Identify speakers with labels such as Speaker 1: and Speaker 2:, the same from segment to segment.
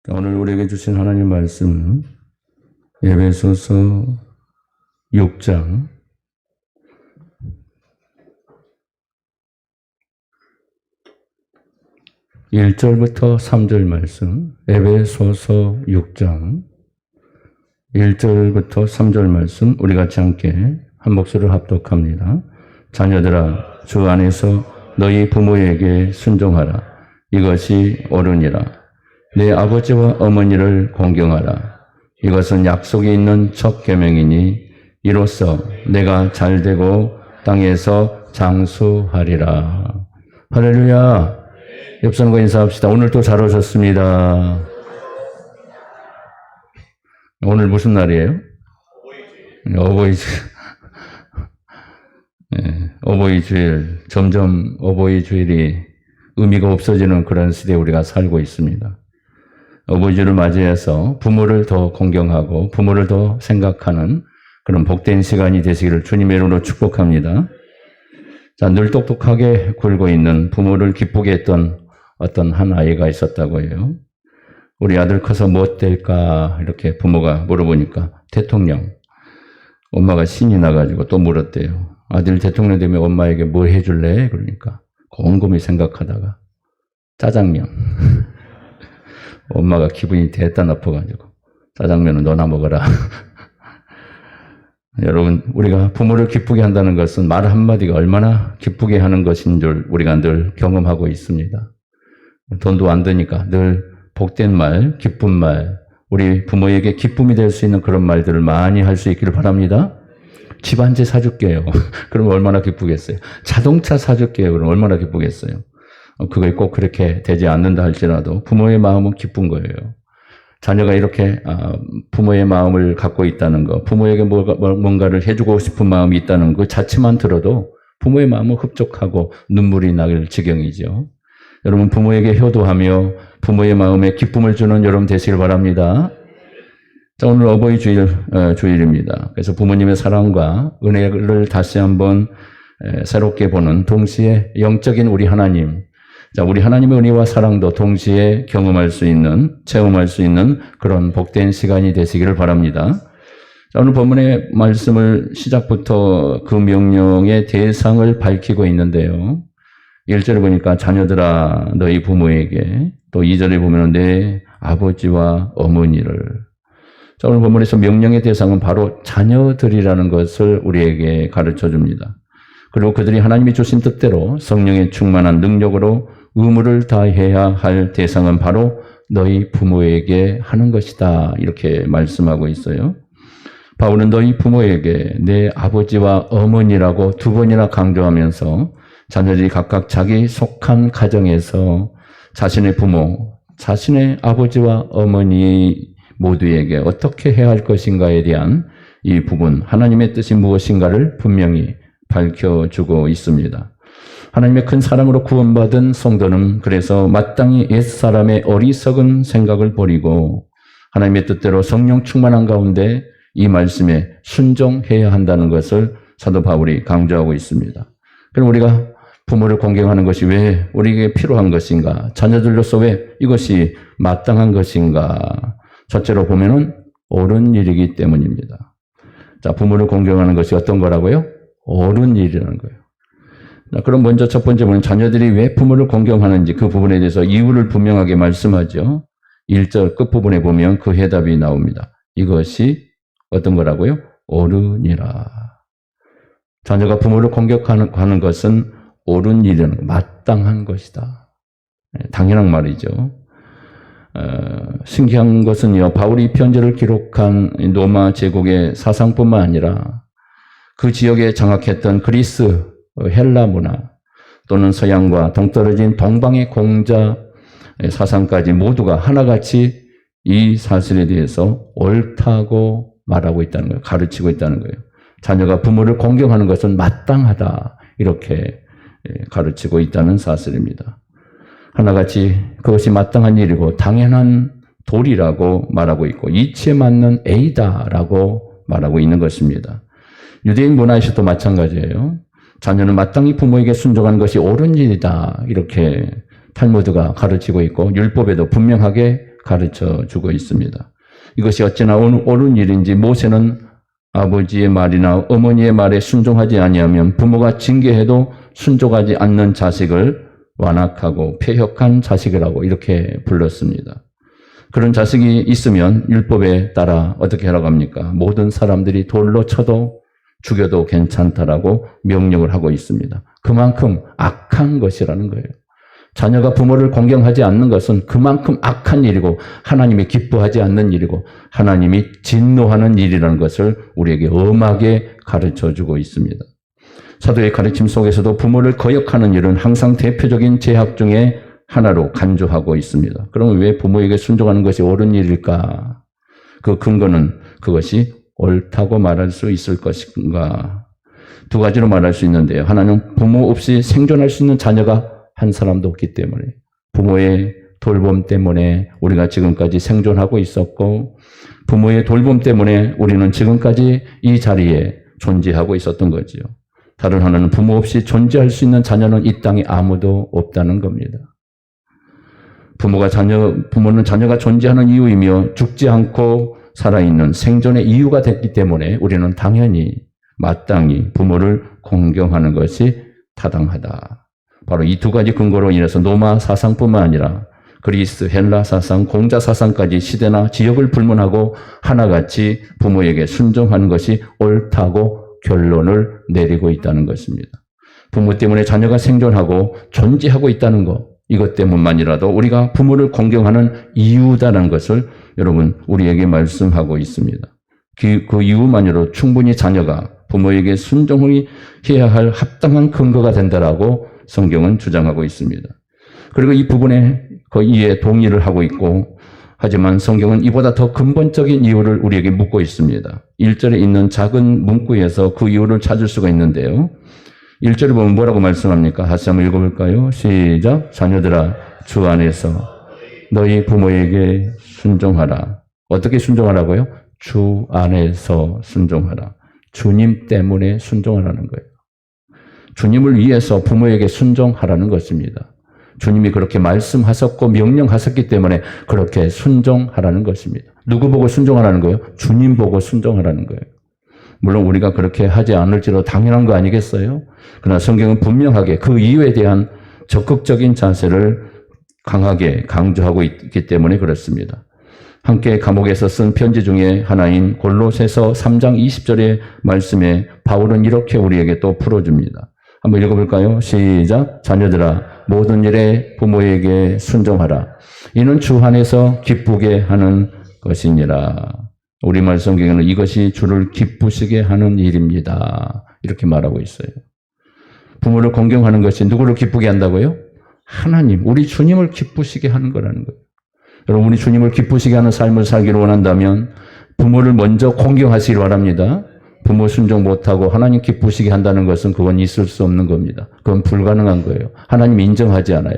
Speaker 1: 오늘 우리에게 주신 하나님 말씀은 에베소서 6장 1절부터 3절 말씀, 에베소서 6장 1절부터 3절 말씀 우리 같이 함께 한 목소리로 합독합니다. 자녀들아, 주 안에서 너희 부모에게 순종하라. 이것이 옳으니라. 내 아버지와 어머니를 공경하라. 이것은 약속이 있는 첫 계명이니 이로써 내가 잘되고 땅에서 장수하리라. 할렐루야. 옆 사람과 인사합시다. 오늘 또 잘 오셨습니다. 오늘 무슨 날이에요? 어버이주일. 네, 어버이주일. 점점 어버이주일이 의미가 없어지는 그런 시대에 우리가 살고 있습니다. 어버이주일을 맞이해서 부모를 더 공경하고 부모를 더 생각하는 그런 복된 시간이 되시기를 주님의 이름으로 축복합니다. 자, 늘 똑똑하게 굴고 있는 부모를 기쁘게 했던 어떤 한 아이가 있었다고 해요. 우리 아들 커서 뭐 될까 이렇게 부모가 물어보니까 대통령. 엄마가 신이 나가지고 또 물었대요. 아들 대통령 되면 엄마에게 뭐 해줄래? 그러니까 곰곰이 생각하다가 짜장면. 엄마가 기분이 대따 나빠가지고 짜장면은 너나 먹어라. 여러분, 우리가 부모를 기쁘게 한다는 것은 말 한마디가 얼마나 기쁘게 하는 것인 줄 우리가 늘 경험하고 있습니다. 돈도 안 드니까 늘 복된 말, 기쁜 말, 우리 부모에게 기쁨이 될 수 있는 그런 말들을 많이 할 수 있기를 바랍니다. 집 한 채 사줄게요. 그럼 얼마나 기쁘겠어요. 자동차 사줄게요. 그럼 얼마나 기쁘겠어요. 그게 꼭 그렇게 되지 않는다 할지라도 부모의 마음은 기쁜 거예요. 자녀가 이렇게 부모의 마음을 갖고 있다는 거, 부모에게 뭔가를 해주고 싶은 마음이 있다는 것 자체만 들어도 부모의 마음은 흡족하고 눈물이 날 지경이죠. 여러분, 부모에게 효도하며 부모의 마음에 기쁨을 주는 여러분 되시길 바랍니다. 자, 오늘 어버이 주일입니다. 그래서 부모님의 사랑과 은혜를 다시 한번 새롭게 보는 동시에 영적인 우리 하나님, 자, 우리 하나님의 은혜와 사랑도 동시에 경험할 수 있는, 체험할 수 있는 그런 복된 시간이 되시기를 바랍니다. 자, 오늘 본문의 말씀을 시작부터 그 명령의 대상을 밝히고 있는데요. 1절에 보니까 자녀들아 너희 부모에게, 또 2절에 보면 내 아버지와 어머니를. 자, 오늘 본문에서 명령의 대상은 바로 자녀들이라는 것을 우리에게 가르쳐 줍니다. 그리고 그들이 하나님이 주신 뜻대로 성령의 충만한 능력으로 의무를 다해야 할 대상은 바로 너희 부모에게 하는 것이다. 이렇게 말씀하고 있어요. 바울은 너희 부모에게 내 아버지와 어머니라고 두 번이나 강조하면서 자녀들이 각각 자기 속한 가정에서 자신의 부모, 자신의 아버지와 어머니 모두에게 어떻게 해야 할 것인가에 대한 이 부분, 하나님의 뜻이 무엇인가를 분명히 밝혀주고 있습니다. 하나님의 큰 사랑으로 구원받은 성도는 그래서 마땅히 옛사람의 어리석은 생각을 버리고 하나님의 뜻대로 성령 충만한 가운데 이 말씀에 순종해야 한다는 것을 사도 바울이 강조하고 있습니다. 그럼 우리가 부모를 공경하는 것이 왜 우리에게 필요한 것인가? 자녀들로서 왜 이것이 마땅한 것인가? 첫째로 보면은 옳은 일이기 때문입니다. 자, 부모를 공경하는 것이 어떤 거라고요? 옳은 일이라는 거예요. 자, 그럼 먼저 첫 번째 보면 자녀들이 왜 부모를 공경하는지 그 부분에 대해서 이유를 분명하게 말씀하죠. 1절 끝부분에 보면 그 해답이 나옵니다. 이것이 어떤 거라고요? 옳으니라. 자녀가 부모를 공격하는 것은 옳은 일이라는 거, 마땅한 것이다. 당연한 말이죠. 신기한 것은요, 바울이 이 편지를 기록한 로마 제국의 사상뿐만 아니라 그 지역에 장악했던 그리스, 헬라 문화 또는 서양과 동떨어진 동방의 공자 사상까지 모두가 하나같이 이 사실에 대해서 옳다고 말하고 있다는 거예요. 가르치고 있다는 거예요. 자녀가 부모를 공경하는 것은 마땅하다. 이렇게 가르치고 있다는 사실입니다. 하나같이 그것이 마땅한 일이고 당연한 도리라고 말하고 있고 이치에 맞는 A다라고 말하고 있는 것입니다. 유대인 문화에서도 마찬가지예요. 자녀는 마땅히 부모에게 순종하는 것이 옳은 일이다. 이렇게 탈무드가 가르치고 있고 율법에도 분명하게 가르쳐 주고 있습니다. 이것이 어찌나 옳은 일인지 모세는 아버지의 말이나 어머니의 말에 순종하지 아니하면 부모가 징계해도 순종하지 않는 자식을 완악하고 패역한 자식이라고 이렇게 불렀습니다. 그런 자식이 있으면 율법에 따라 어떻게 하라고 합니까? 모든 사람들이 돌로 쳐도 죽여도 괜찮다라고 명령을 하고 있습니다. 그만큼 악한 것이라는 거예요. 자녀가 부모를 공경하지 않는 것은 그만큼 악한 일이고 하나님이 기뻐하지 않는 일이고 하나님이 진노하는 일이라는 것을 우리에게 엄하게 가르쳐주고 있습니다. 사도의 가르침 속에서도 부모를 거역하는 일은 항상 대표적인 죄악 중에 하나로 간주하고 있습니다. 그럼 왜 부모에게 순종하는 것이 옳은 일일까? 그 근거는 그것이 옳다고 말할 수 있을 것인가? 두 가지로 말할 수 있는데요. 하나는 부모 없이 생존할 수 있는 자녀가 한 사람도 없기 때문에 부모의 돌봄 때문에 우리가 지금까지 생존하고 있었고 부모의 돌봄 때문에 우리는 지금까지 이 자리에 존재하고 있었던 거지요. 다른 하나는 부모 없이 존재할 수 있는 자녀는 이 땅에 아무도 없다는 겁니다. 부모는 자녀가 존재하는 이유이며 죽지 않고 살아있는 생존의 이유가 됐기 때문에 우리는 당연히 마땅히 부모를 공경하는 것이 타당하다. 바로 이 두 가지 근거로 인해서 로마 사상뿐만 아니라 그리스, 헬라 사상, 공자 사상까지 시대나 지역을 불문하고 하나같이 부모에게 순종하는 것이 옳다고 결론을 내리고 있다는 것입니다. 부모 때문에 자녀가 생존하고 존재하고 있다는 것, 이것 때문만이라도 우리가 부모를 공경하는 이유다라는 것을 여러분 우리에게 말씀하고 있습니다. 그 이유만으로 충분히 자녀가 부모에게 순종해야 할 합당한 근거가 된다라고 성경은 주장하고 있습니다. 그리고 이 부분에 이에 동의를 하고 있고 하지만 성경은 이보다 더 근본적인 이유를 우리에게 묻고 있습니다. 1절에 있는 작은 문구에서 그 이유를 찾을 수가 있는데요. 1절에 보면 뭐라고 말씀합니까? 다시 한번 읽어볼까요? 시작. 자녀들아 주 안에서 너희 부모에게 순종하라. 어떻게 순종하라고요? 주 안에서 순종하라. 주님 때문에 순종하라는 거예요. 주님을 위해서 부모에게 순종하라는 것입니다. 주님이 그렇게 말씀하셨고 명령하셨기 때문에 그렇게 순종하라는 것입니다. 누구 보고 순종하라는 거예요? 주님 보고 순종하라는 거예요. 물론 우리가 그렇게 하지 않을지도 당연한 거 아니겠어요? 그러나 성경은 분명하게 그 이유에 대한 적극적인 자세를 강하게 강조하고 있기 때문에 그렇습니다. 함께 감옥에서 쓴 편지 중에 하나인 골로새서 3장 20절의 말씀에 바울은 이렇게 우리에게 또 풀어줍니다. 한번 읽어볼까요? 시작. 자녀들아 모든 일에 부모에게 순종하라. 이는 주 안에서 기쁘게 하는 것이니라. 우리말 성경에는 이것이 주를 기쁘시게 하는 일입니다. 이렇게 말하고 있어요. 부모를 공경하는 것이 누구를 기쁘게 한다고요? 하나님, 우리 주님을 기쁘시게 하는 거라는 거예요. 여러분, 우리 주님을 기쁘시게 하는 삶을 살기를 원한다면 부모를 먼저 공경하시길 바랍니다. 부모 순종 못하고 하나님 기쁘시게 한다는 것은 그건 있을 수 없는 겁니다. 그건 불가능한 거예요. 하나님 인정하지 않아요.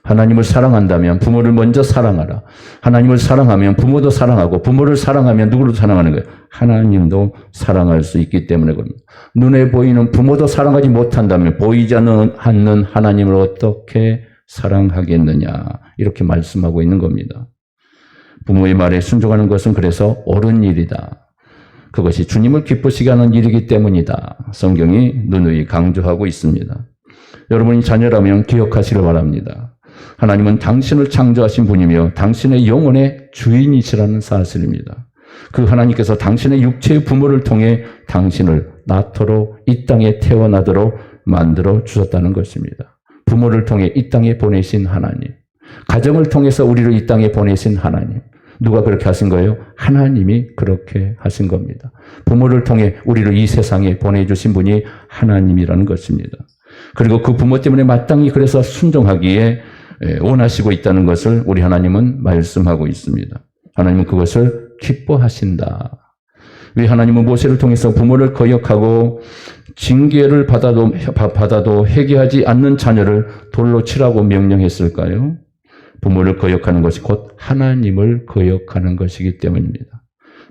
Speaker 1: 하나님을 사랑한다면 부모를 먼저 사랑하라. 하나님을 사랑하면 부모도 사랑하고 부모를 사랑하면 누구를 사랑하는 거예요? 하나님도 사랑할 수 있기 때문에 그럽니다. 눈에 보이는 부모도 사랑하지 못한다면 보이지 않는 하나님을 어떻게 사랑하겠느냐 이렇게 말씀하고 있는 겁니다. 부모의 말에 순종하는 것은 그래서 옳은 일이다. 그것이 주님을 기쁘시게 하는 일이기 때문이다. 성경이 누누이 강조하고 있습니다. 여러분이 자녀라면 기억하시길 바랍니다. 하나님은 당신을 창조하신 분이며 당신의 영혼의 주인이시라는 사실입니다. 그 하나님께서 당신의 육체의 부모를 통해 당신을 낳도록 이 땅에 태어나도록 만들어 주셨다는 것입니다. 부모를 통해 이 땅에 보내신 하나님, 가정을 통해서 우리를 이 땅에 보내신 하나님, 누가 그렇게 하신 거예요? 하나님이 그렇게 하신 겁니다. 부모를 통해 우리를 이 세상에 보내주신 분이 하나님이라는 것입니다. 그리고 그 부모 때문에 마땅히 그래서 순종하기에 원하시고 있다는 것을 우리 하나님은 말씀하고 있습니다. 하나님은 그것을 기뻐하신다. 왜 하나님은 모세를 통해서 부모를 거역하고 징계를 받아도 회개하지 않는 자녀를 돌로 치라고 명령했을까요? 부모를 거역하는 것이 곧 하나님을 거역하는 것이기 때문입니다.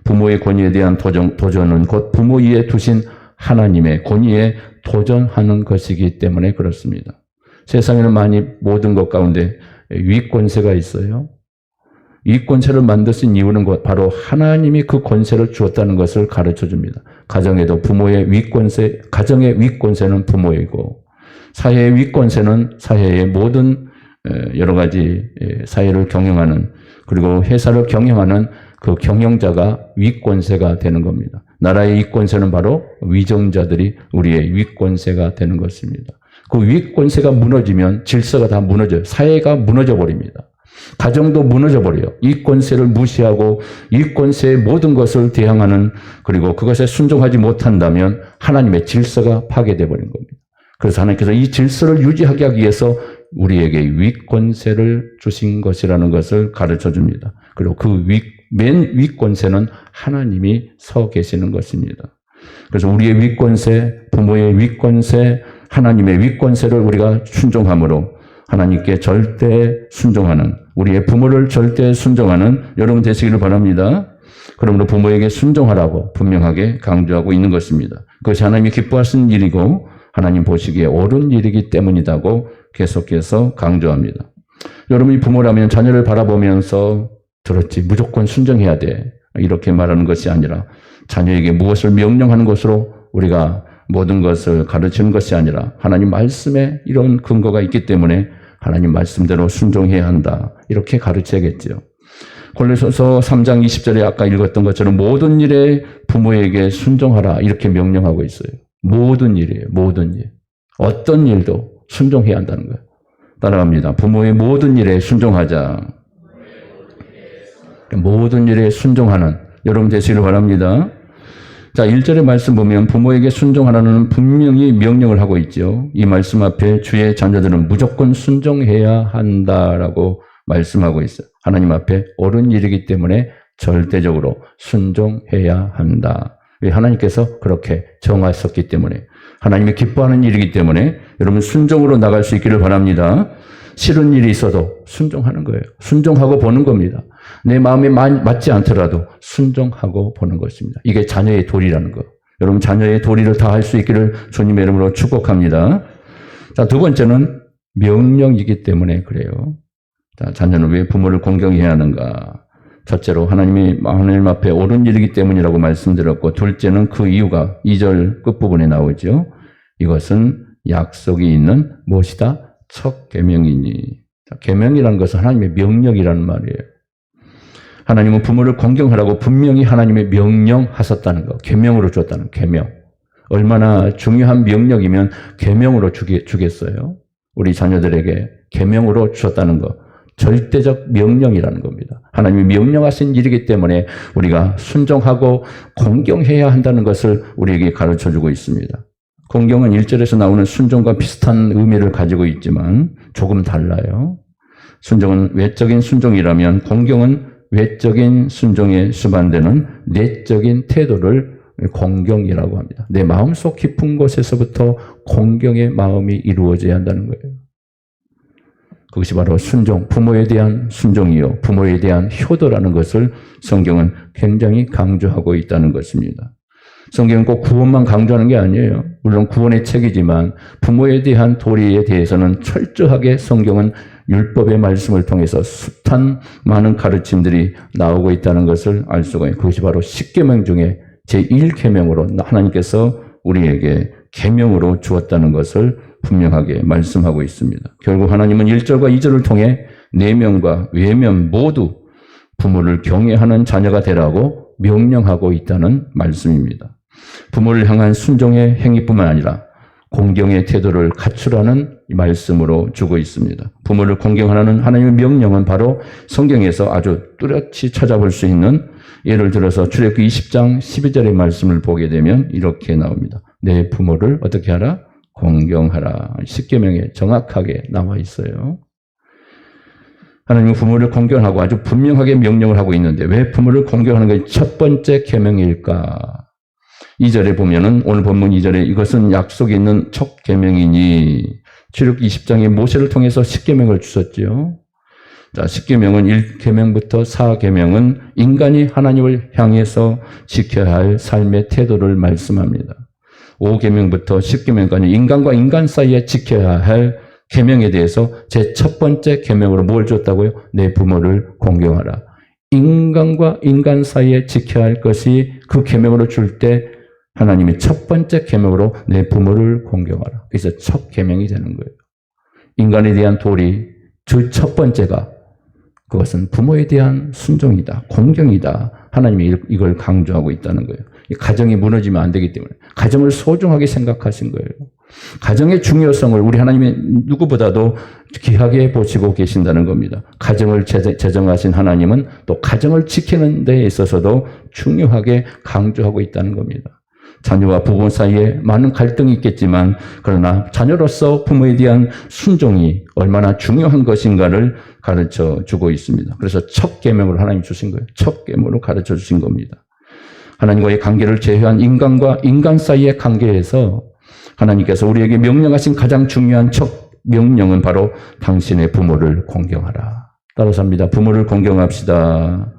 Speaker 1: 부모의 권위에 대한 도전은 곧 부모 위에 두신 하나님의 권위에 도전하는 것이기 때문에 그렇습니다. 세상에는 많이 모든 것 가운데 위권세가 있어요. 이 권세를 만드신 이유는 바로 하나님이 그 권세를 주었다는 것을 가르쳐 줍니다. 가정에도 부모의 위권세, 가정의 위권세는 부모이고 사회의 위권세는 사회의 모든 여러 가지 사회를 경영하는 그리고 회사를 경영하는 그 경영자가 위권세가 되는 겁니다. 나라의 위권세는 바로 위정자들이 우리의 위권세가 되는 것입니다. 그 위권세가 무너지면 질서가 다 무너져요. 사회가 무너져 버립니다. 가정도 무너져 버려요. 이 권세를 무시하고 이 권세의 모든 것을 대항하는 그리고 그것에 순종하지 못한다면 하나님의 질서가 파괴되어 버린 겁니다. 그래서 하나님께서 이 질서를 유지하기 위해서 우리에게 위권세를 주신 것이라는 것을 가르쳐 줍니다. 그리고 그 맨 위권세는 하나님이 서 계시는 것입니다. 그래서 우리의 위권세, 부모의 위권세, 하나님의 위권세를 우리가 순종함으로 하나님께 절대 순종하는 우리의 부모를 절대 순종하는 여러분 되시기를 바랍니다. 그러므로 부모에게 순종하라고 분명하게 강조하고 있는 것입니다. 그것이 하나님이 기뻐하시는 일이고 하나님 보시기에 옳은 일이기 때문이라고 계속해서 강조합니다. 여러분이 부모라면 자녀를 바라보면서 들었지 무조건 순종해야 돼 이렇게 말하는 것이 아니라 자녀에게 무엇을 명령하는 것으로 우리가 모든 것을 가르치는 것이 아니라 하나님 말씀에 이런 근거가 있기 때문에 하나님 말씀대로 순종해야 한다. 이렇게 가르쳐야겠죠. 골로새서 3장 20절에 아까 읽었던 것처럼 모든 일에 부모에게 순종하라 이렇게 명령하고 있어요. 모든 일이에요. 모든 일. 어떤 일도 순종해야 한다는 거예요. 따라갑니다. 부모의 모든 일에 순종하자. 모든 일에 순종하는 여러분 되시기를 바랍니다. 자, 1절의 말씀 보면 부모에게 순종하라는 분명히 명령을 하고 있죠. 이 말씀 앞에 주의 자녀들은 무조건 순종해야 한다라고 말씀하고 있어요. 하나님 앞에 옳은 일이기 때문에 절대적으로 순종해야 한다. 왜 하나님께서 그렇게 정하셨기 때문에 하나님이 기뻐하는 일이기 때문에 여러분 순종으로 나갈 수 있기를 바랍니다. 싫은 일이 있어도 순종하는 거예요. 순종하고 보는 겁니다. 내 마음에 맞지 않더라도 순종하고 보는 것입니다. 이게 자녀의 도리라는 거. 여러분 자녀의 도리를 다 할 수 있기를 주님의 이름으로 축복합니다. 자, 두 번째는 명령이기 때문에 그래요. 자, 자녀는 왜 부모를 공경해야 하는가? 첫째로 하나님 앞에 옳은 일이기 때문이라고 말씀드렸고 둘째는 그 이유가 2절 끝부분에 나오죠. 이것은 약속이 있는 무엇이다? 첫 계명이니. 계명이라는 것은 하나님의 명령이라는 말이에요. 하나님은 부모를 공경하라고 분명히 하나님의 명령하셨다는 거. 계명으로 줬다는 계명. 얼마나 중요한 명령이면 계명으로 주겠어요. 우리 자녀들에게 계명으로 주셨다는 거. 절대적 명령이라는 겁니다. 하나님이 명령하신 일이기 때문에 우리가 순종하고 공경해야 한다는 것을 우리에게 가르쳐주고 있습니다. 공경은 1절에서 나오는 순종과 비슷한 의미를 가지고 있지만 조금 달라요. 순종은 외적인 순종이라면 공경은 외적인 순종에 수반되는 내적인 태도를 공경이라고 합니다. 내 마음속 깊은 곳에서부터 공경의 마음이 이루어져야 한다는 거예요. 그것이 바로 순종, 부모에 대한 순종이요. 부모에 대한 효도라는 것을 성경은 굉장히 강조하고 있다는 것입니다. 성경은 꼭 구원만 강조하는 게 아니에요. 물론 구원의 책이지만 부모에 대한 도리에 대해서는 철저하게 성경은 율법의 말씀을 통해서 숱한 많은 가르침들이 나오고 있다는 것을 알 수가 있어요. 그것이 바로 10계명 중에 제1계명으로 하나님께서 우리에게 계명으로 주었다는 것을 분명하게 말씀하고 있습니다. 결국 하나님은 1절과 2절을 통해 내면과 외면 모두 부모를 경외하는 자녀가 되라고 명령하고 있다는 말씀입니다. 부모를 향한 순종의 행위뿐만 아니라 공경의 태도를 갖추라는 말씀으로 주고 있습니다. 부모를 공경하라는 하나님의 명령은 바로 성경에서 아주 뚜렷이 찾아볼 수 있는 예를 들어서 출애굽기 20장 12절의 말씀을 보게 되면 이렇게 나옵니다. 내 부모를 어떻게 하라? 공경하라. 10계명에 정확하게 나와 있어요. 하나님은 부모를 공경하고 아주 분명하게 명령을 하고 있는데 왜 부모를 공경하는 것이 첫 번째 계명일까? 2절에 보면은 오늘 본문 2절에 이것은 약속이 있는 첫 계명이니 출애굽기 20장에 모세를 통해서 10계명을 주셨죠. 자, 10계명은 1계명부터 4계명은 인간이 하나님을 향해서 지켜야 할 삶의 태도를 말씀합니다. 5계명부터 10계명까지 인간과 인간 사이에 지켜야 할 계명에 대해서 제 첫 번째 계명으로 뭘 줬다고요? 내 부모를 공경하라. 인간과 인간 사이에 지켜야 할 것이 그 계명으로 줄 때 하나님이 첫 번째 계명으로 내 부모를 공경하라. 그래서 첫 계명이 되는 거예요. 인간에 대한 도리 그 첫 번째가 그것은 부모에 대한 순종이다. 공경이다. 하나님이 이걸 강조하고 있다는 거예요. 가정이 무너지면 안 되기 때문에 가정을 소중하게 생각하신 거예요. 가정의 중요성을 우리 하나님이 누구보다도 귀하게 보시고 계신다는 겁니다. 가정을 제정하신 하나님은 또 가정을 지키는 데 있어서도 중요하게 강조하고 있다는 겁니다. 자녀와 부모 사이에 많은 갈등이 있겠지만 그러나 자녀로서 부모에 대한 순종이 얼마나 중요한 것인가를 가르쳐 주고 있습니다. 그래서 첫 계명으로 하나님 주신 거예요. 첫 계명으로 가르쳐 주신 겁니다. 하나님과의 관계를 제외한 인간과 인간 사이의 관계에서 하나님께서 우리에게 명령하신 가장 중요한 첫 명령은 바로 당신의 부모를 공경하라. 따라서 합니다. 부모를 공경합시다.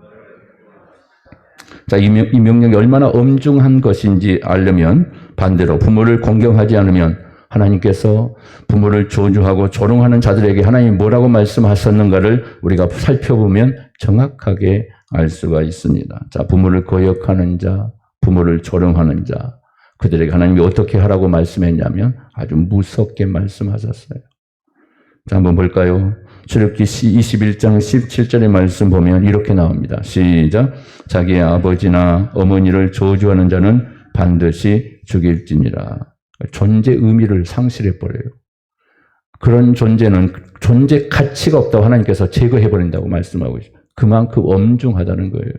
Speaker 1: 자, 이 명령이 얼마나 엄중한 것인지 알려면 반대로 부모를 공경하지 않으면 하나님께서 부모를 저주하고 조롱하는 자들에게 하나님이 뭐라고 말씀하셨는가를 우리가 살펴보면 정확하게 알 수가 있습니다. 자, 부모를 거역하는 자, 부모를 조롱하는 자, 그들에게 하나님이 어떻게 하라고 말씀했냐면 아주 무섭게 말씀하셨어요. 자, 한번 볼까요? 출애굽기 21장 17절의 말씀 보면 이렇게 나옵니다. 시작. 자기의 아버지나 어머니를 저주하는 자는 반드시 죽일지니라. 존재 의미를 상실해버려요. 그런 존재는 존재 가치가 없다고 하나님께서 제거해버린다고 말씀하고 있어요. 그만큼 엄중하다는 거예요.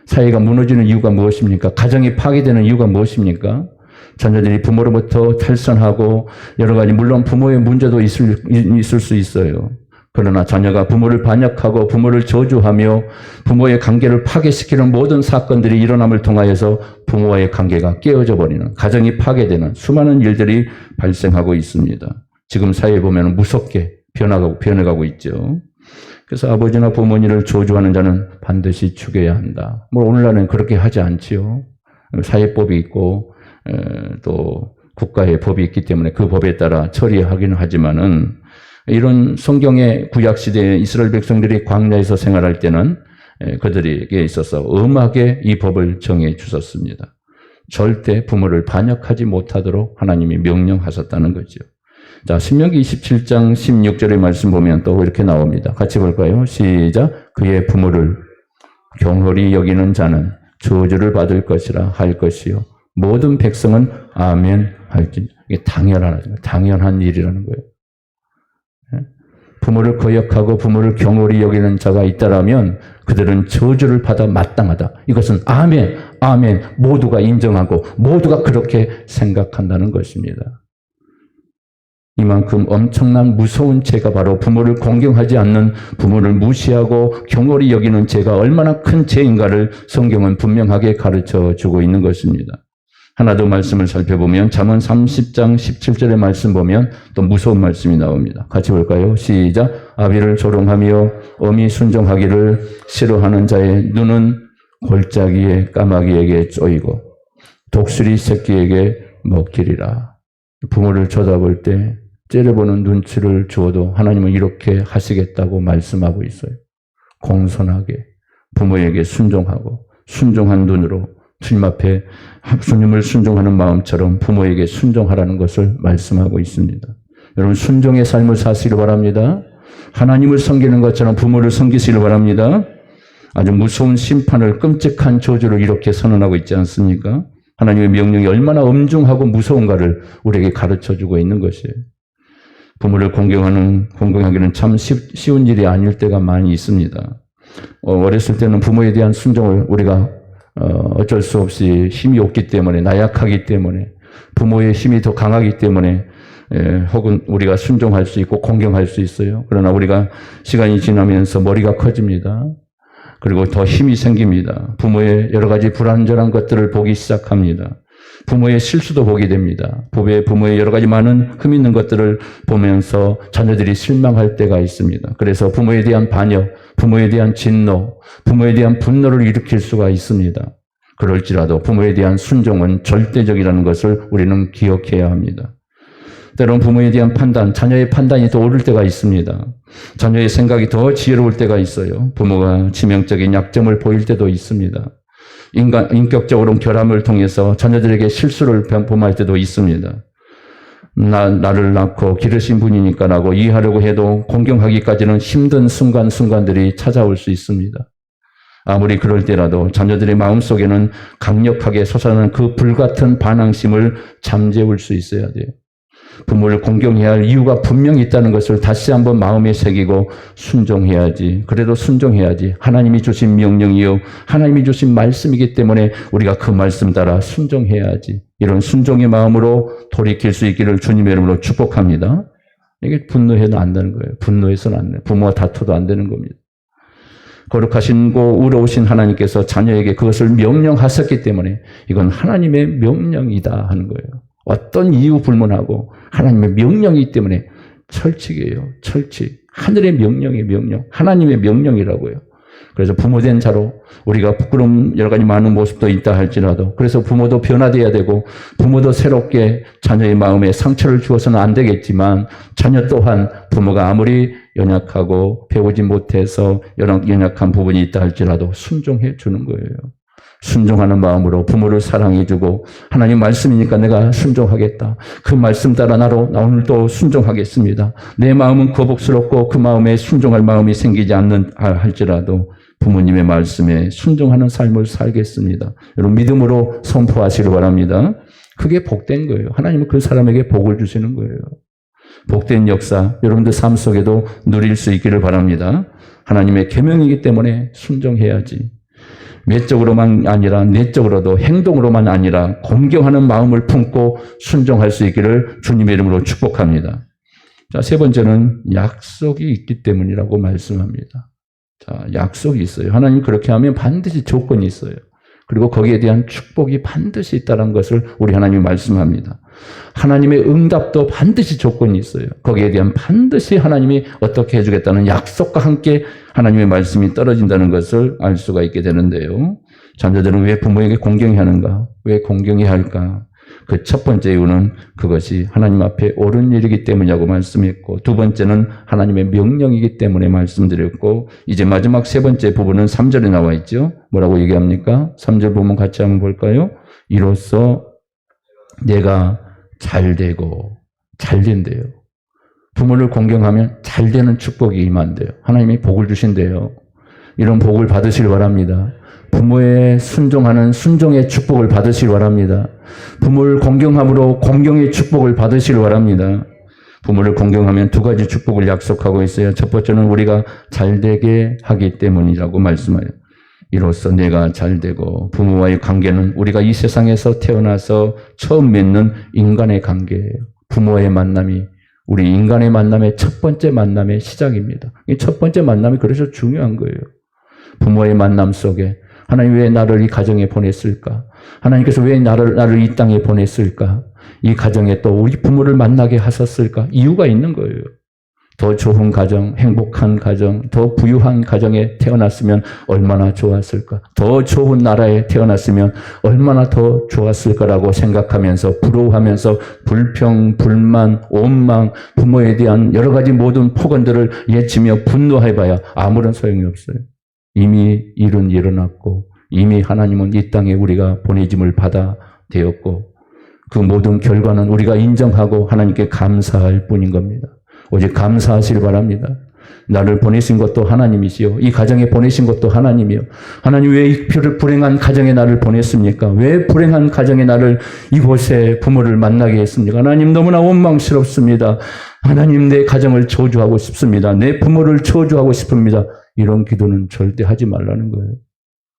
Speaker 1: 사회가 무너지는 이유가 무엇입니까? 가정이 파괴되는 이유가 무엇입니까? 자녀들이 부모로부터 탈선하고 여러 가지 물론 부모의 문제도 있을 수 있어요. 그러나 자녀가 부모를 반역하고 부모를 저주하며 부모의 관계를 파괴시키는 모든 사건들이 일어남을 통하여서 부모와의 관계가 깨어져 버리는 가정이 파괴되는 수많은 일들이 발생하고 있습니다. 지금 사회에 보면 무섭게 변해가고 있죠. 그래서 아버지나 부모님을 저주하는 자는 반드시 죽여야 한다. 뭐 오늘날은 그렇게 하지 않지요. 사회법이 있고 또 국가의 법이 있기 때문에 그 법에 따라 처리하기는 하지만은 이런 성경의 구약시대의 이스라엘 백성들이 광야에서 생활할 때는 그들에게 있어서 엄하게 이 법을 정해 주셨습니다. 절대 부모를 반역하지 못하도록 하나님이 명령하셨다는 거죠. 자, 신명기 27장 16절의 말씀 보면 또 이렇게 나옵니다. 같이 볼까요? 시작. 그의 부모를 경홀히 여기는 자는 저주를 받을 것이라 할 것이요. 모든 백성은 아멘 할지. 이게 당연한 일이라는 거예요. 부모를 거역하고 부모를 경홀히 여기는 자가 있다라면 그들은 저주를 받아 마땅하다. 이것은 아멘, 아멘 모두가 인정하고 모두가 그렇게 생각한다는 것입니다. 이만큼 엄청난 무서운 죄가 바로 부모를 공경하지 않는 부모를 무시하고 경홀히 여기는 죄가 얼마나 큰 죄인가를 성경은 분명하게 가르쳐 주고 있는 것입니다. 하나 더 말씀을 살펴보면 잠언 30장 17절의 말씀 보면 또 무서운 말씀이 나옵니다. 같이 볼까요? 시작. 아비를 조롱하며 어미 순종하기를 싫어하는 자의 눈은 골짜기의 까마귀에게 쪼이고 독수리 새끼에게 먹히리라. 부모를 쳐다볼 때 째려보는 눈치를 주어도 하나님은 이렇게 하시겠다고 말씀하고 있어요. 공손하게 부모에게 순종하고 순종한 눈으로 주님 앞에 주님을 순종하는 마음처럼 부모에게 순종하라는 것을 말씀하고 있습니다. 여러분 순종의 삶을 사시길 바랍니다. 하나님을 섬기는 것처럼 부모를 섬기시길 바랍니다. 아주 무서운 심판을 끔찍한 저주를 이렇게 선언하고 있지 않습니까? 하나님의 명령이 얼마나 엄중하고 무서운가를 우리에게 가르쳐주고 있는 것이에요. 부모를 공경하기는 참 쉬운 일이 아닐 때가 많이 있습니다. 어렸을 때는 부모에 대한 순종을 우리가 어쩔 수 없이 힘이 없기 때문에 나약하기 때문에 부모의 힘이 더 강하기 때문에 혹은 우리가 순종할 수 있고 공경할 수 있어요. 그러나 우리가 시간이 지나면서 머리가 커집니다. 그리고 더 힘이 생깁니다. 부모의 여러 가지 불완전한 것들을 보기 시작합니다. 부모의 실수도 보게 됩니다. 부모의 여러 가지 많은 흠 있는 것들을 보면서 자녀들이 실망할 때가 있습니다. 그래서 부모에 대한 반역, 부모에 대한 진노, 부모에 대한 분노를 일으킬 수가 있습니다. 그럴지라도 부모에 대한 순종은 절대적이라는 것을 우리는 기억해야 합니다. 때로는 부모에 대한 판단, 자녀의 판단이 더 옳을 때가 있습니다. 자녀의 생각이 더 지혜로울 때가 있어요. 부모가 치명적인 약점을 보일 때도 있습니다. 인격적으로 결함을 통해서 자녀들에게 실수를 범할 때도 있습니다. 나를 낳고 기르신 분이니까라고 이해하려고 해도 공경하기까지는 힘든 순간들이 찾아올 수 있습니다. 아무리 그럴 때라도 자녀들의 마음속에는 강력하게 솟아나는 그 불같은 반항심을 잠재울 수 있어야 돼요. 부모를 공경해야 할 이유가 분명히 있다는 것을 다시 한번 마음에 새기고 순종해야지. 그래도 순종해야지. 하나님이 주신 명령이요, 하나님이 주신 말씀이기 때문에 우리가 그 말씀 따라 순종해야지. 이런 순종의 마음으로 돌이킬 수 있기를 주님의 이름으로 축복합니다. 이게 분노해도 안 되는 거예요. 분노해서는 안 돼요. 부모와 다투도 안 되는 겁니다. 거룩하신고 의로우신 하나님께서 자녀에게 그것을 명령하셨기 때문에 이건 하나님의 명령이다 하는 거예요. 어떤 이유 불문하고 하나님의 명령이기 때문에 철칙이에요. 철칙. 하늘의 명령이에요. 명령. 하나님의 명령이라고요. 그래서 부모된 자로 우리가 부끄러움 여러 가지 많은 모습도 있다 할지라도 그래서 부모도 변화돼야 되고 부모도 새롭게 자녀의 마음에 상처를 주어서는 안 되겠지만 자녀 또한 부모가 아무리 연약하고 배우지 못해서 연약한 부분이 있다 할지라도 순종해 주는 거예요. 순종하는 마음으로 부모를 사랑해주고 하나님 말씀이니까 내가 순종하겠다. 그 말씀 따라 나 오늘도 순종하겠습니다. 내 마음은 거북스럽고 그 마음에 순종할 마음이 생기지 않는 할지라도 부모님의 말씀에 순종하는 삶을 살겠습니다. 여러분 믿음으로 선포하시기 바랍니다. 그게 복된 거예요. 하나님은 그 사람에게 복을 주시는 거예요. 복된 역사 여러분들 삶 속에도 누릴 수 있기를 바랍니다. 하나님의 계명이기 때문에 순종해야지. 외적으로만 아니라 내적으로도 행동으로만 아니라 공경하는 마음을 품고 순종할 수 있기를 주님의 이름으로 축복합니다. 자, 세 번째는 약속이 있기 때문이라고 말씀합니다. 자, 약속이 있어요. 하나님 그렇게 하면 반드시 조건이 있어요. 그리고 거기에 대한 축복이 반드시 있다는 것을 우리 하나님이 말씀합니다. 하나님의 응답도 반드시 조건이 있어요. 거기에 대한 반드시 하나님이 어떻게 해주겠다는 약속과 함께 하나님의 말씀이 떨어진다는 것을 알 수가 있게 되는데요. 자녀들은 왜 부모에게 공경해야 하는가? 왜 공경해야 할까? 그 첫 번째 이유는 그것이 하나님 앞에 옳은 일이기 때문이라고 말씀했고 두 번째는 하나님의 명령이기 때문에 말씀드렸고 이제 마지막 세 번째 부분은 3절에 나와 있죠. 뭐라고 얘기합니까? 3절 부분 같이 한번 볼까요? 이로써 내가 잘되고 잘된대요. 부모를 공경하면 잘되는 축복이 임한대요. 하나님이 복을 주신대요. 이런 복을 받으시길 바랍니다. 부모의 순종하는 순종의 축복을 받으시길 바랍니다. 부모를 공경함으로 공경의 축복을 받으시길 바랍니다. 부모를 공경하면 두 가지 축복을 약속하고 있어요. 첫 번째는 우리가 잘되게 하기 때문이라고 말씀해요. 이로써 내가 잘되고 부모와의 관계는 우리가 이 세상에서 태어나서 처음 맺는 인간의 관계예요. 부모와의 만남이 우리 인간의 만남의 첫 번째 만남의 시작입니다. 이 첫 번째 만남이 그래서 중요한 거예요. 부모의 만남 속에 하나님 왜 나를 이 가정에 보냈을까? 하나님께서 왜 나를 이 땅에 보냈을까? 이 가정에 또 우리 부모를 만나게 하셨을까? 이유가 있는 거예요. 더 좋은 가정, 행복한 가정, 더 부유한 가정에 태어났으면 얼마나 좋았을까? 더 좋은 나라에 태어났으면 얼마나 더 좋았을까라고 생각하면서 부러워하면서 불평, 불만, 원망, 부모에 대한 여러 가지 모든 폭언들을 예치며 분노해봐야 아무런 소용이 없어요. 이미 일은 일어났고 이미 하나님은 이 땅에 우리가 보내짐을 받아 되었고 그 모든 결과는 우리가 인정하고 하나님께 감사할 뿐인 겁니다. 오직 감사하시길 바랍니다. 나를 보내신 것도 하나님이시요. 이 가정에 보내신 것도 하나님이요. 하나님 왜 이 불행한 가정에 나를 보냈습니까? 왜 불행한 가정에 나를 이곳에 부모를 만나게 했습니까? 하나님 너무나 원망스럽습니다. 하나님 내 가정을 저주하고 싶습니다. 내 부모를 저주하고 싶습니다. 이런 기도는 절대 하지 말라는 거예요.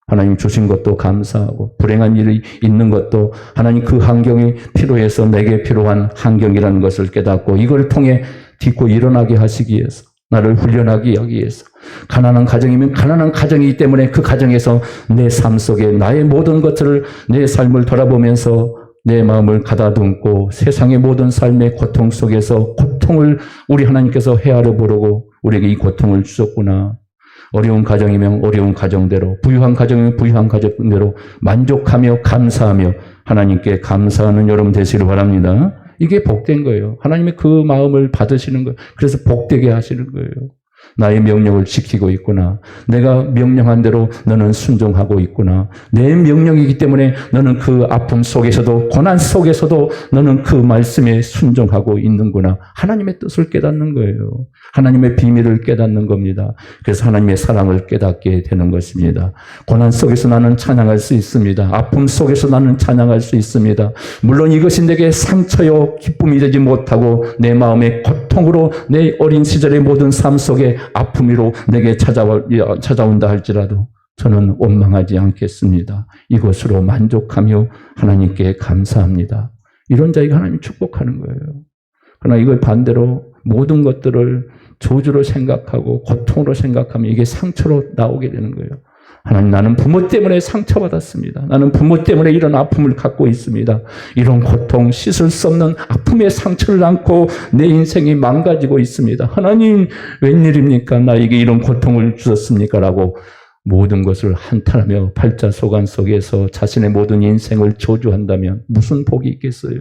Speaker 1: 하나님 주신 것도 감사하고 불행한 일이 있는 것도 하나님 그 환경이 필요해서 내게 필요한 환경이라는 것을 깨닫고 이걸 통해 딛고 일어나게 하시기 위해서 나를 훈련하기 위해서 가난한 가정이면 가난한 가정이기 때문에 그 가정에서 내 삶 속에 나의 모든 것들을 내 삶을 돌아보면서 내 마음을 가다듬고 세상의 모든 삶의 고통 속에서 고통을 우리 하나님께서 헤아려 보려고 우리에게 이 고통을 주셨구나. 어려운 가정이면 어려운 가정대로, 부유한 가정이면 부유한 가정대로 만족하며 감사하며 하나님께 감사하는 여러분 되시길 바랍니다. 이게 복된 거예요. 하나님이 그 마음을 받으시는 거예요. 그래서 복되게 하시는 거예요. 나의 명령을 지키고 있구나. 내가 명령한 대로 너는 순종하고 있구나. 내 명령이기 때문에 너는 그 아픔 속에서도 고난 속에서도 너는 그 말씀에 순종하고 있는구나. 하나님의 뜻을 깨닫는 거예요. 하나님의 비밀을 깨닫는 겁니다. 그래서 하나님의 사랑을 깨닫게 되는 것입니다. 고난 속에서 나는 찬양할 수 있습니다. 아픔 속에서 나는 찬양할 수 있습니다. 물론 이것이 내게 상처요 기쁨이 되지 못하고 내 마음의 고통으로 내 어린 시절의 모든 삶 속에 아픔으로 내게 찾아온다 할지라도 저는 원망하지 않겠습니다. 이것으로 만족하며 하나님께 감사합니다. 이런 자에게 하나님이 축복하는 거예요. 그러나 이걸 반대로 모든 것들을 저주로 생각하고 고통으로 생각하면 이게 상처로 나오게 되는 거예요. 하나님, 나는 부모 때문에 상처받았습니다. 나는 부모 때문에 이런 아픔을 갖고 있습니다. 이런 고통, 씻을 수 없는 아픔의 상처를 안고 내 인생이 망가지고 있습니다. 하나님, 웬일입니까? 나에게 이런 고통을 주셨습니까? 라고 모든 것을 한탄하며 팔자소간 속에서 자신의 모든 인생을 저주한다면 무슨 복이 있겠어요?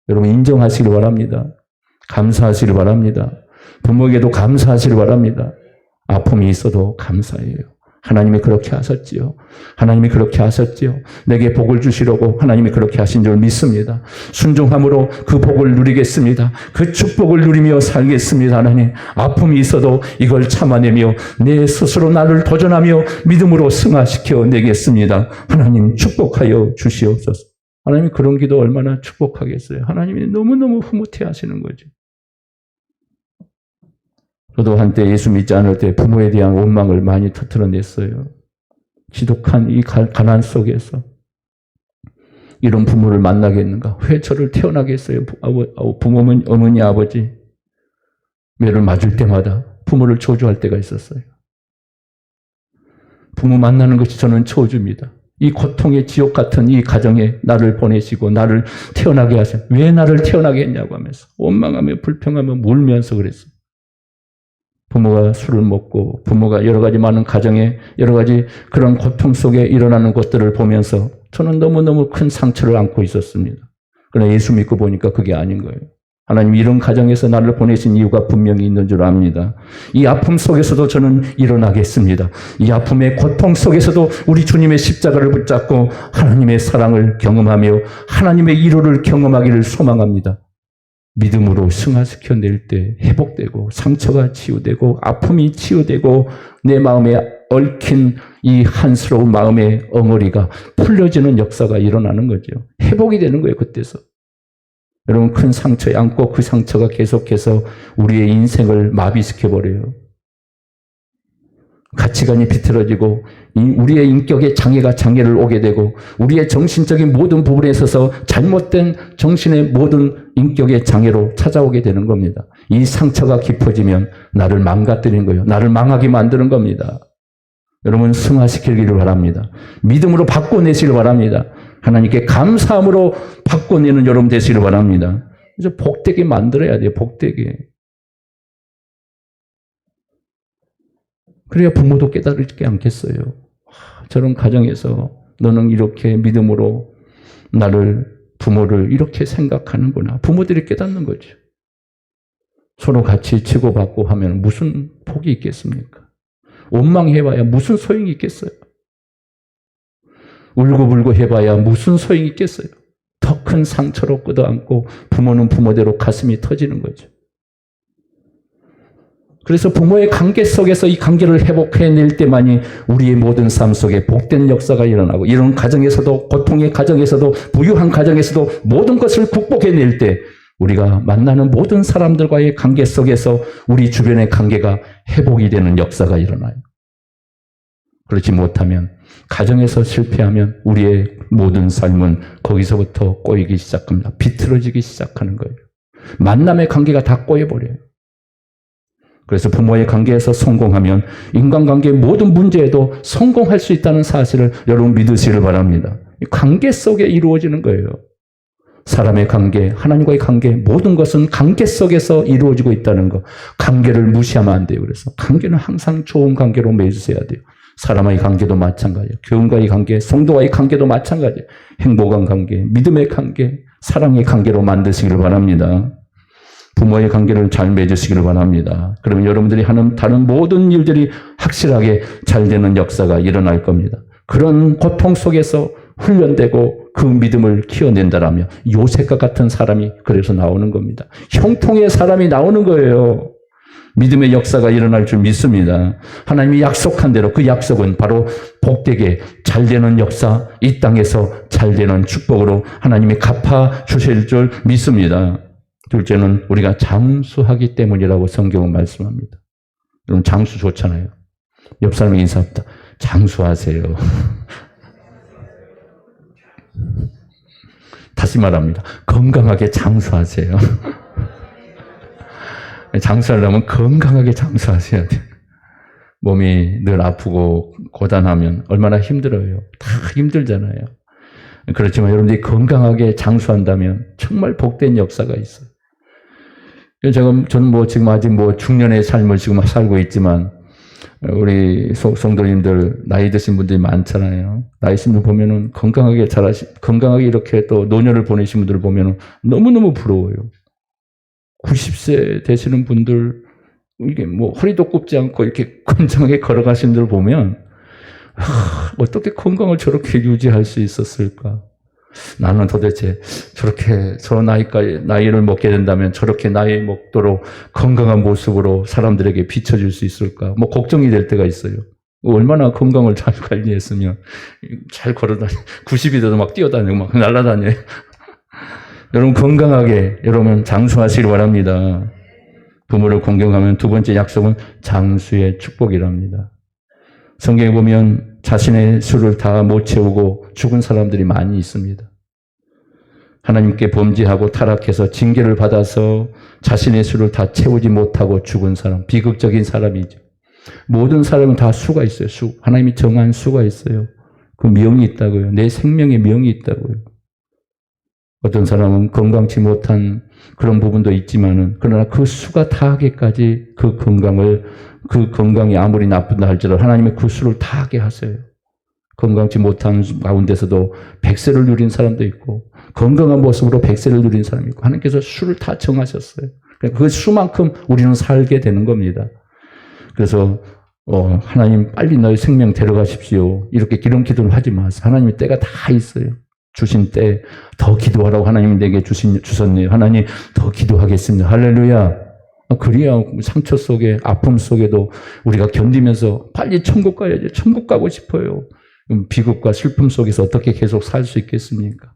Speaker 1: 여러분, 인정하시길 바랍니다. 감사하시길 바랍니다. 부모에게도 감사하시길 바랍니다. 아픔이 있어도 감사해요. 하나님이 그렇게 하셨지요. 하나님이 그렇게 하셨지요. 내게 복을 주시려고 하나님이 그렇게 하신 줄 믿습니다. 순종함으로 그 복을 누리겠습니다. 그 축복을 누리며 살겠습니다. 하나님, 아픔이 있어도 이걸 참아내며 내 스스로 나를 도전하며 믿음으로 승화시켜 내겠습니다. 하나님 축복하여 주시옵소서. 하나님이 그런 기도 얼마나 축복하겠어요. 하나님이 너무너무 흐뭇해 하시는 거죠. 저도 한때 예수 믿지 않을 때 부모에 대한 원망을 많이 터뜨려냈어요. 지독한 이 가난 속에서 이런 부모를 만나겠는가? 왜 저를 태어나게 했어요? 부모는 어머니, 아버지. 매를 맞을 때마다 부모를 저주할 때가 있었어요. 부모 만나는 것이 저는 저주입니다. 이 고통의 지옥 같은 이 가정에 나를 보내시고 나를 태어나게 하세요. 왜 나를 태어나게 했냐고 하면서 원망하며 불평하며 울면서 그랬어요. 부모가 술을 먹고 부모가 여러 가지 많은 가정에 여러 가지 그런 고통 속에 일어나는 것들을 보면서 저는 너무너무 큰 상처를 안고 있었습니다. 그러나 예수 믿고 보니까 그게 아닌 거예요. 하나님, 이런 가정에서 나를 보내신 이유가 분명히 있는 줄 압니다. 이 아픔 속에서도 저는 일어나겠습니다. 이 아픔의 고통 속에서도 우리 주님의 십자가를 붙잡고 하나님의 사랑을 경험하며 하나님의 위로를 경험하기를 소망합니다. 믿음으로 승화시켜낼 때 회복되고 상처가 치유되고 아픔이 치유되고 내 마음에 얽힌 이 한스러운 마음의 엉어리가 풀려지는 역사가 일어나는 거죠. 회복이 되는 거예요, 그때서. 여러분, 큰 상처에 안고 그 상처가 계속해서 우리의 인생을 마비시켜버려요. 가치관이 비틀어지고 우리의 인격의 장애를 오게 되고 우리의 정신적인 모든 부분에 있어서 잘못된 정신의 모든 인격의 장애로 찾아오게 되는 겁니다. 이 상처가 깊어지면 나를 망가뜨리는 거예요. 나를 망하게 만드는 겁니다. 여러분, 승화시키기를 바랍니다. 믿음으로 바꿔내시길 바랍니다. 하나님께 감사함으로 바꿔내는 여러분 되시길 바랍니다. 그래서 복되게 만들어야 돼요. 복되게. 그래야 부모도 깨달지 않겠어요. 저런 가정에서 너는 이렇게 믿음으로 부모를 이렇게 생각하는구나. 부모들이 깨닫는 거죠. 서로 같이 치고받고 하면 무슨 복이 있겠습니까? 원망해봐야 무슨 소용이 있겠어요? 울고불고 해봐야 무슨 소용이 있겠어요? 더 큰 상처로 끄어안고 부모는 부모대로 가슴이 터지는 거죠. 그래서 부모의 관계 속에서 이 관계를 회복해낼 때만이 우리의 모든 삶 속에 복된 역사가 일어나고 이런 가정에서도 고통의 가정에서도 부유한 가정에서도 모든 것을 국복해낼 때 우리가 만나는 모든 사람들과의 관계 속에서 우리 주변의 관계가 회복이 되는 역사가 일어나요. 그렇지 못하면 가정에서 실패하면 우리의 모든 삶은 거기서부터 꼬이기 시작합니다. 비틀어지기 시작하는 거예요. 만남의 관계가 다 꼬여버려요. 그래서 부모의 관계에서 성공하면 인간관계의 모든 문제에도 성공할 수 있다는 사실을 여러분 믿으시길 바랍니다. 관계 속에 이루어지는 거예요. 사람의 관계, 하나님과의 관계, 모든 것은 관계 속에서 이루어지고 있다는 거. 관계를 무시하면 안 돼요. 그래서 관계는 항상 좋은 관계로 맺으셔야 돼요. 사람과의 관계도 마찬가지예요. 교인과의 관계, 성도와의 관계도 마찬가지예요. 행복한 관계, 믿음의 관계, 사랑의 관계로 만드시기를 바랍니다. 부모의 관계를 잘 맺으시기를 바랍니다. 그러면 여러분들이 하는 다른 모든 일들이 확실하게 잘 되는 역사가 일어날 겁니다. 그런 고통 속에서 훈련되고 그 믿음을 키워낸다라면 요셉과 같은 사람이 그래서 나오는 겁니다. 형통의 사람이 나오는 거예요. 믿음의 역사가 일어날 줄 믿습니다. 하나님이 약속한 대로 그 약속은 바로 복되게 잘 되는 역사, 이 땅에서 잘 되는 축복으로 하나님이 갚아 주실 줄 믿습니다. 둘째는 우리가 장수하기 때문이라고 성경은 말씀합니다. 여러분 장수 좋잖아요. 옆 사람에게 인사합니다. 장수하세요. 다시 말합니다. 건강하게 장수하세요. 장수하려면 건강하게 장수하셔야 돼요. 몸이 늘 아프고 고단하면 얼마나 힘들어요. 다 힘들잖아요. 그렇지만 여러분들이 건강하게 장수한다면 정말 복된 역사가 있어요. 저는 지금 아직 중년의 삶을 지금 살고 있지만 우리 성도님들 나이 드신 분들이 많잖아요. 나이 드신 분 보면은 건강하게 이렇게 또 노년을 보내신 분들을 보면은 너무너무 부러워요. 90세 되시는 분들, 이게 허리도 굽지 않고 이렇게 건장하게 걸어가시는 분들 보면, 어떻게 건강을 저렇게 유지할 수 있었을까? 나는 도대체 저렇게, 나이를 먹게 된다면 저렇게 나이 먹도록 건강한 모습으로 사람들에게 비춰줄 수 있을까? 걱정이 될 때가 있어요. 얼마나 건강을 잘 관리했으면, 잘 걸어다니, 90이 돼도 막 뛰어다니고 막 날아다녀요. 여러분 건강하게 여러분 장수하시길 바랍니다. 부모를 공경하면 두 번째 약속은 장수의 축복이랍니다. 성경에 보면 자신의 수를 다 못 채우고 죽은 사람들이 많이 있습니다. 하나님께 범죄하고 타락해서 징계를 받아서 자신의 수를 다 채우지 못하고 죽은 사람, 비극적인 사람이죠. 모든 사람은 다 수가 있어요. 수. 하나님이 정한 수가 있어요. 그 명이 있다고요. 내 생명의 명이 있다고요. 어떤 사람은 건강치 못한 그런 부분도 있지만은, 그러나 그 수가 다하게까지 그 건강이 아무리 나쁘다 할지라도 하나님의 그 수를 다하게 하세요. 건강치 못한 가운데서도 100세를 누린 사람도 있고, 건강한 모습으로 100세를 누린 사람이 있고, 하나님께서 수를 다 정하셨어요. 그 수만큼 우리는 살게 되는 겁니다. 그래서, 하나님 빨리 너의 생명 데려가십시오. 이렇게 이런 기도를 하지 마세요. 하나님의 때가 다 있어요. 주신 때 더 기도하라고 하나님이 내게 주셨네요. 하나님 더 기도하겠습니다. 할렐루야. 그래야 상처 속에 아픔 속에도 우리가 견디면서 빨리 천국 가야지. 천국 가고 싶어요. 비극과 슬픔 속에서 어떻게 계속 살 수 있겠습니까?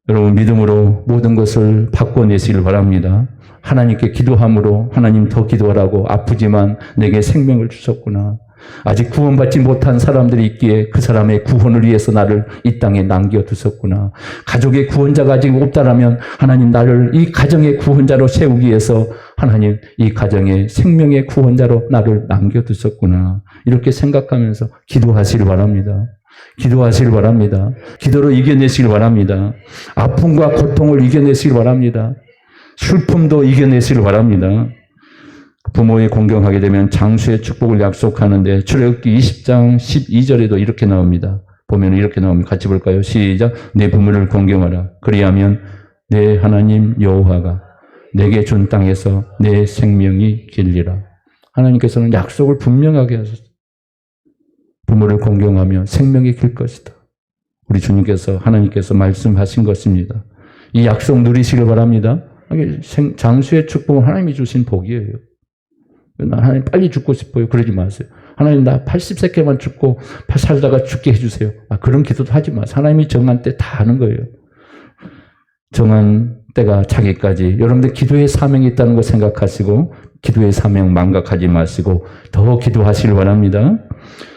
Speaker 1: 여러분 믿음으로 모든 것을 바꿔내시길 바랍니다. 하나님께 기도함으로 하나님 더 기도하라고, 아프지만 내게 생명을 주셨구나. 아직 구원받지 못한 사람들이 있기에 그 사람의 구원을 위해서 나를 이 땅에 남겨두셨구나. 가족의 구원자가 아직 없다라면 하나님 나를 이 가정의 구원자로 세우기 위해서 하나님 이 가정의 생명의 구원자로 나를 남겨두셨구나. 이렇게 생각하면서 기도하시길 바랍니다. 기도하시길 바랍니다. 기도로 이겨내시길 바랍니다. 아픔과 고통을 이겨내시길 바랍니다. 슬픔도 이겨내시길 바랍니다. 부모에 공경하게 되면 장수의 축복을 약속하는데 출애굽기 20장 12절에도 이렇게 나옵니다. 보면 이렇게 나옵니다. 같이 볼까요? 시작. 내 부모를 공경하라. 그리하면 내 하나님 여호와가 내게 준 땅에서 내 생명이 길리라. 하나님께서는 약속을 분명하게 하셨어요. 부모를 공경하면 생명이 길 것이다. 우리 주님께서 하나님께서 말씀하신 것입니다. 이 약속 누리시길 바랍니다. 장수의 축복은 하나님이 주신 복이에요. 하나님 빨리 죽고 싶어요. 그러지 마세요. 하나님 나 80세께만 죽고 살다가 죽게 해주세요. 그런 기도도 하지 마세요. 하나님이 정한 때 다 하는 거예요. 정한 때가 차기까지 여러분들 기도의 사명이 있다는 거 생각하시고 기도의 사명 망각하지 마시고 더 기도하시길 바랍니다.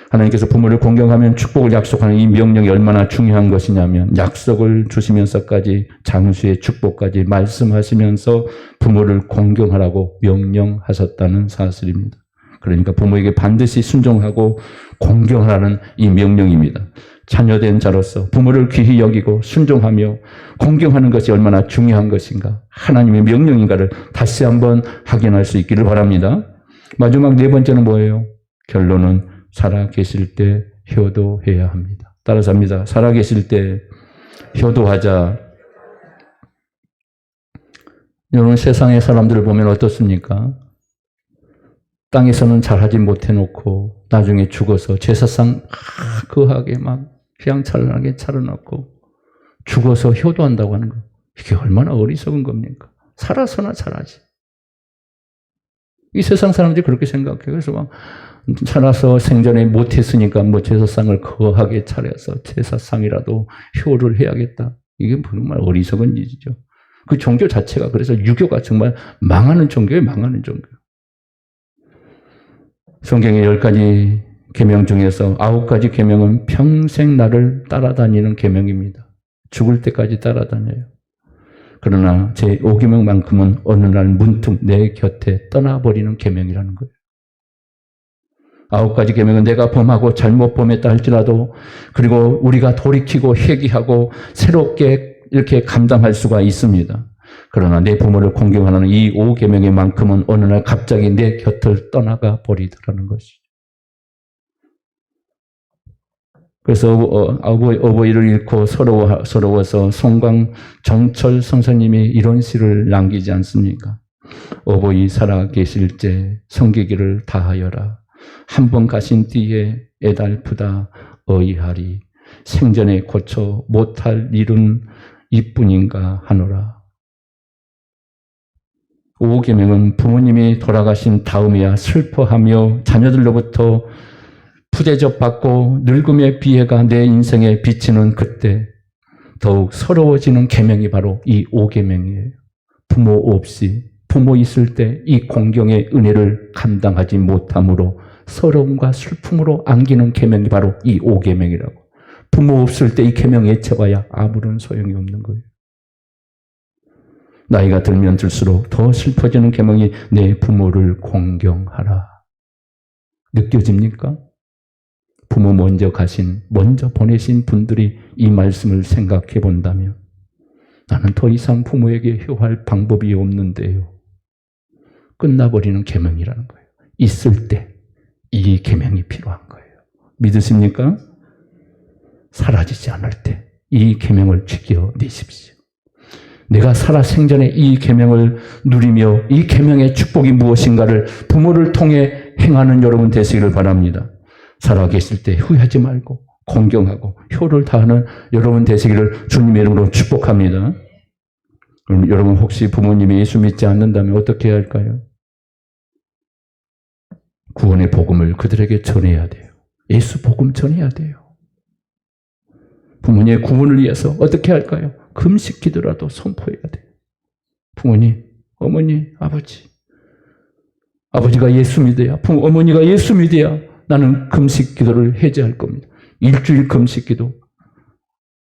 Speaker 1: 하나님께서 부모를 공경하면 축복을 약속하는 이 명령이 얼마나 중요한 것이냐면 약속을 주시면서까지 장수의 축복까지 말씀하시면서 부모를 공경하라고 명령하셨다는 사실입니다. 그러니까 부모에게 반드시 순종하고 공경하라는 이 명령입니다. 자녀된 자로서 부모를 귀히 여기고 순종하며 공경하는 것이 얼마나 중요한 것인가, 하나님의 명령인가를 다시 한번 확인할 수 있기를 바랍니다. 마지막 네 번째는 뭐예요? 결론은 살아계실 때 효도해야 합니다. 따라서 합니다. 살아계실 때 효도하자. 여러분 세상의 사람들을 보면 어떻습니까? 땅에서는 잘하지 못해놓고 나중에 죽어서 제사상 거하게 막 휘황찬란하게 차려놓고 죽어서 효도한다고 하는 거. 이게 얼마나 어리석은 겁니까? 살아서나 잘하지. 이 세상 사람들이 그렇게 생각해요. 그래서 막 살아서 생전에 못했으니까 뭐 제사상을 거하게 차려서 제사상이라도 효를 해야겠다. 이게 정말 어리석은 일이죠. 그 종교 자체가 그래서 유교가 정말 망하는 종교예요. 망하는 종교. 성경의 10가지 계명 중에서 9가지 계명은 평생 나를 따라다니는 계명입니다. 죽을 때까지 따라다녀요. 그러나 제 5계명만큼은 어느 날 문득 내 곁에 떠나버리는 계명이라는 거예요. 9가지 계명은 내가 범하고 잘못 범했다 할지라도 그리고 우리가 돌이키고 회개하고 새롭게 이렇게 감당할 수가 있습니다. 그러나 내 부모를 공경하는 이 5계명의 만큼은 어느 날 갑자기 내 곁을 떠나가 버리더라는 것이죠. 그래서 어버이를 잃고 서러워서 송강 정철 선생님이 이런 시를 남기지 않습니까? 어버이 살아 계실 때 섬기기를 다하여라. 한 번 가신 뒤에 애달프다 어이하리. 생전에 고쳐 못할 일은 이뿐인가 하노라. 5계명은 부모님이 돌아가신 다음에야 슬퍼하며 자녀들로부터 푸대접받고 늙음의 비애가 내 인생에 비치는 그때 더욱 서러워지는 계명이 바로 이 5계명이에요. 부모 없이 부모 있을 때 이 공경의 은혜를 감당하지 못함으로 서러움과 슬픔으로 안기는 계명이 바로 이 5계명이라고. 부모 없을 때 이 계명 애쳐봐야 아무런 소용이 없는 거예요. 나이가 들면 들수록 더 슬퍼지는 계명이 내 부모를 공경하라. 느껴집니까? 부모 먼저 보내신 분들이 이 말씀을 생각해 본다면 나는 더 이상 부모에게 효할 방법이 없는데요. 끝나버리는 계명이라는 거예요. 있을 때 이 계명이 필요한 거예요. 믿으십니까? 사라지지 않을 때 이 계명을 지켜내십시오. 내가 살아 생전에 이 계명을 누리며 이 계명의 축복이 무엇인가를 부모를 통해 행하는 여러분 되시기를 바랍니다. 살아 계실 때 후회하지 말고 공경하고 효를 다하는 여러분 되시기를 주님의 이름으로 축복합니다. 그럼 여러분 혹시 부모님이 예수 믿지 않는다면 어떻게 해야 할까요? 구원의 복음을 그들에게 전해야 돼요. 예수 복음 전해야 돼요. 부모님의 구원을 위해서 어떻게 할까요? 금식 기도라도 선포해야 돼요. 부모님, 어머니, 아버지. 아버지가 예수 믿어야, 어머니가 예수 믿어야 나는 금식 기도를 해제할 겁니다. 일주일 금식 기도.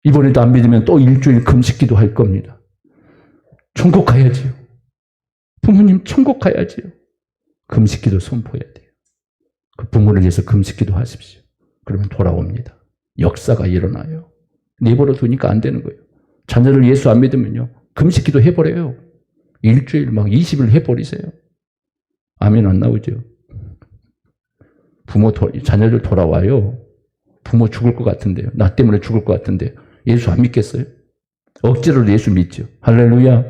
Speaker 1: 이번에도 안 믿으면 또 일주일 금식 기도 할 겁니다. 천국 가야지요. 부모님 천국 가야지요. 금식 기도 선포해야 돼요. 그 부모를 위해서 금식 기도 하십시오. 그러면 돌아옵니다. 역사가 일어나요. 내버려 두니까 안 되는 거예요. 자녀를 예수 안 믿으면요. 금식 기도 해버려요. 일주일 막 20일 해버리세요. 아멘 안 나오죠. 자녀들 돌아와요. 부모 죽을 것 같은데요. 나 때문에 죽을 것 같은데 예수 안 믿겠어요? 억지로도 예수 믿죠. 할렐루야.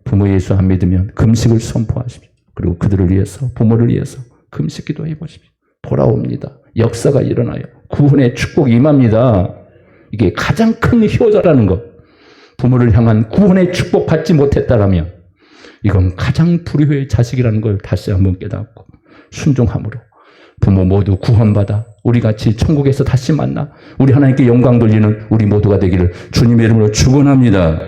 Speaker 1: 부모 예수 안 믿으면 금식을 선포하십시오. 그리고 그들을 위해서, 부모를 위해서 금식 기도해 보십시오. 돌아옵니다. 역사가 일어나요. 구원의 축복이 임합니다. 이게 가장 큰 효자라는 것. 부모를 향한 구원의 축복 받지 못했다라면 이건 가장 불효의 자식이라는 걸 다시 한번 깨닫고 순종함으로 부모 모두 구원받아 우리같이 천국에서 다시 만나 우리 하나님께 영광 돌리는 우리 모두가 되기를 주님의 이름으로 축원합니다.